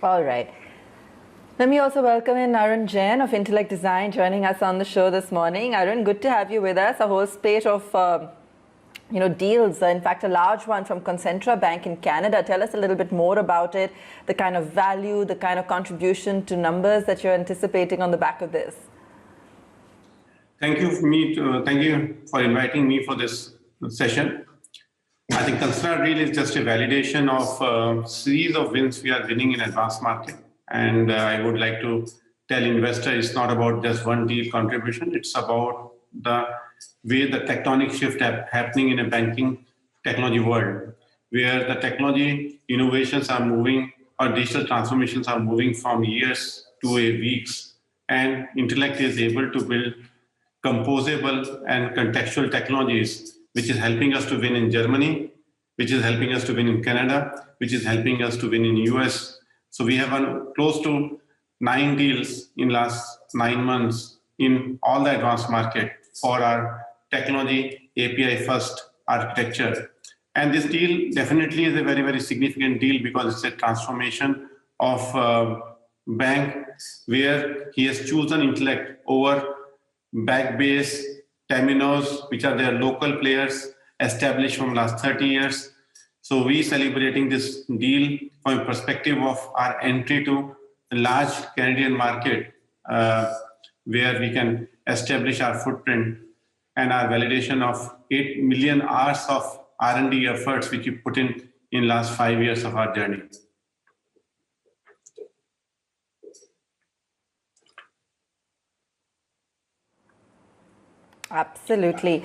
All right. Let me also welcome in Arun Jain of Intellect Design joining us on the show this morning. Arun, good to have you with us. A whole spate of deals, in fact, a large one from Concentra Bank in Canada. Tell us a little bit more about it, the kind of value, the kind of contribution to numbers that you're anticipating on the back of this. Thank you for inviting me for this session. I think Concentra deal is just a validation of a series of wins we are winning in advanced market. And I would like to tell investors it's not about just one deal contribution. It's about the way the tectonic shift happening in a banking technology world, where the technology innovations are moving or digital transformations are moving from years to weeks. And Intellect is able to build composable and contextual technologies, which is helping us to win in Germany, which is helping us to win in Canada, which is helping us to win in US. So we have won close to 9 deals in last 9 months in all the advanced market for our technology API first architecture. And this deal definitely is a very, very significant deal because it's a transformation of bank where he has chosen Intellect over Backbase, Temenos, which are their local players established from last 30 years. So we celebrating this deal from a perspective of our entry to the large Canadian market where we can establish our footprint and our validation of 8 million hours of R&D efforts which we put in last 5 years of our journey. Absolutely.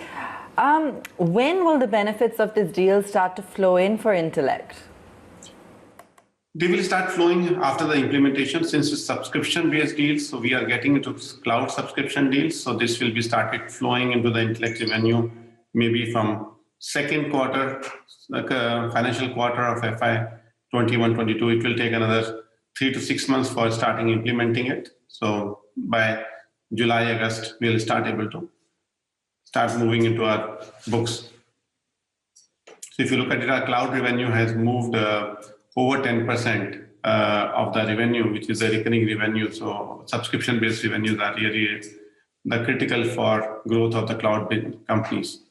When will the benefits of this deal start to flow in for Intellect? They will start flowing after the implementation since it's subscription-based deals. So we are getting into cloud subscription deals. So this will be started flowing into the Intellect revenue maybe from second quarter, like financial quarter of FY 21-22. It will take another 3 to 6 months for starting implementing it. So by July, August, we'll start moving into our books. So if you look at it, our cloud revenue has moved over 10% of the revenue, which is a recurring revenue. So subscription-based revenues are really the critical for growth of the cloud companies.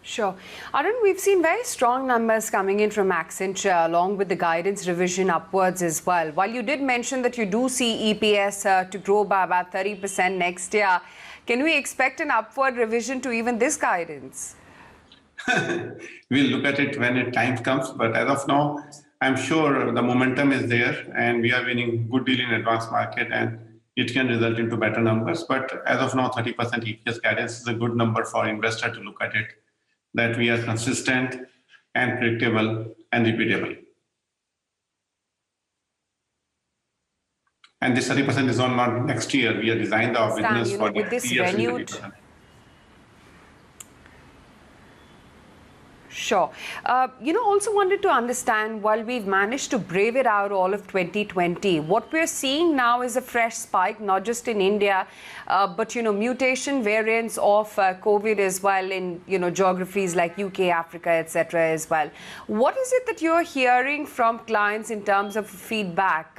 Sure. Arun, we've seen very strong numbers coming in from Accenture along with the guidance revision upwards as well. While you did mention that you do see EPS to grow by about 30% next year, can we expect an upward revision to even this guidance? We'll look at it when the time comes. But as of now, I'm sure the momentum is there and we are winning good deal in advanced market and it can result into better numbers. But as of now, 30% EPS guidance is a good number for investor to look at it, that we are consistent and predictable and repeatable. And this 30% is on not next year. We are designing our business for with this renewed. Sure. Also wanted to understand, while we've managed to brave it out all of 2020, what we're seeing now is a fresh spike, not just in India, but, mutation variants of COVID as well in, geographies like UK, Africa, etc. as well. What is it that you're hearing from clients in terms of feedback,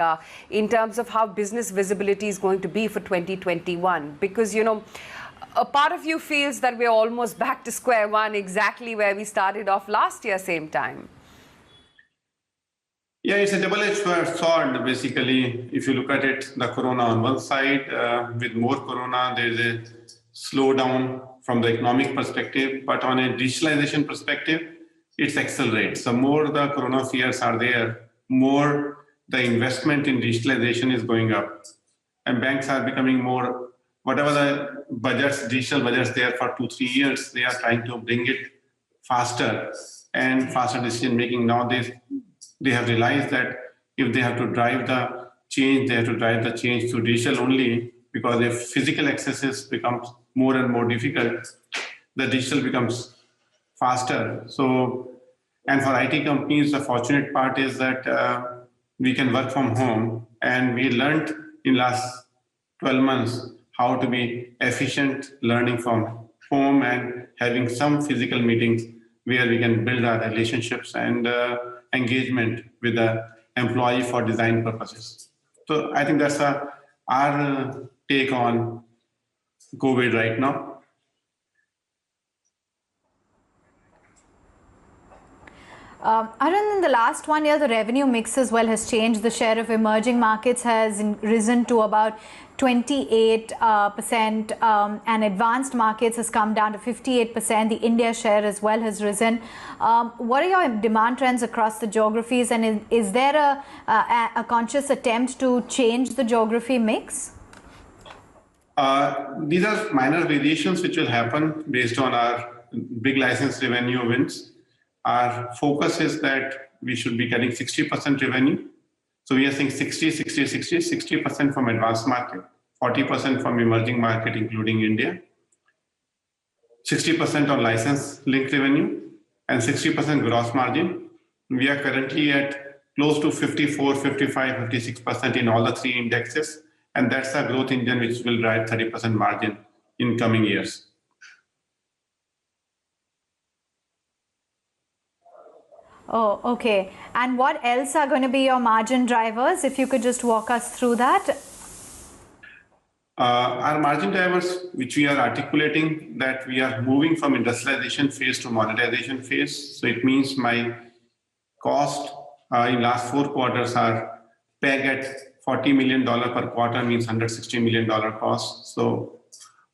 in terms of how business visibility is going to be for 2021? Because, a part of you feels that we're almost back to square one, exactly where we started off last year, same time. Yeah, it's a double-edged sword, basically. If you look at it, the corona on one side, with more corona, there's a slowdown from the economic perspective, but on a digitalization perspective, it's accelerates. The more the corona fears are there, more the investment in digitalization is going up. And banks are becoming more, whatever the budgets, digital budgets there for 2-3 years, they are trying to bring it faster and faster decision making. Now they have realized that if they have to drive the change, they have to drive the change through digital only, because if physical accesses becomes more and more difficult, the digital becomes faster. So, and for IT companies, the fortunate part is that we can work from home, and we learned in last 12 months how to be efficient learning from home and having some physical meetings where we can build our relationships and engagement with the employee for design purposes. So I think that's our take on COVID right now. Arun, in the last 1 year, the revenue mix as well has changed. The share of emerging markets has risen to about 28%, and advanced markets has come down to 58%. The India share as well has risen. What are your demand trends across the geographies, and is there a conscious attempt to change the geography mix? These are minor variations which will happen based on our big license revenue wins. Our focus is that we should be getting 60% revenue. So we are saying 60% from advanced market, 40% from emerging market, including India, 60% on license linked revenue, and 60% gross margin. We are currently at close to 54, 55, 56% in all the three indexes. And that's a growth engine which will drive 30% margin in coming years. Oh, okay. And what else are going to be your margin drivers? If you could just walk us through that. Our margin drivers, which we are articulating, that we are moving from industrialization phase to monetization phase. So it means my cost in last 4 quarters are peg at $40 million per quarter, means $160 million cost. So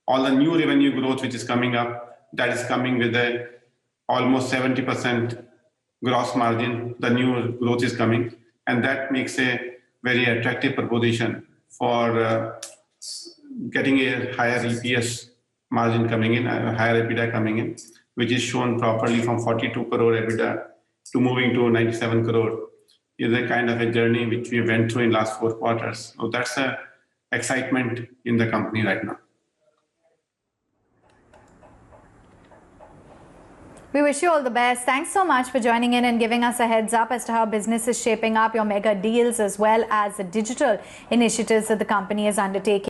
all the new revenue growth which is coming up, that is coming with a almost 70% gross margin. The new growth is coming, and that makes a very attractive proposition for getting a higher EPS margin coming in, a higher EBITDA coming in, which is shown properly from 42 crore EBITDA to moving to 97 crore. Is a kind of a journey which we went through in last 4 quarters. So that's a excitement in the company right now. We wish you all the best. Thanks so much for joining in and giving us a heads up as to how business is shaping up, your mega deals, as well as the digital initiatives that the company is undertaking.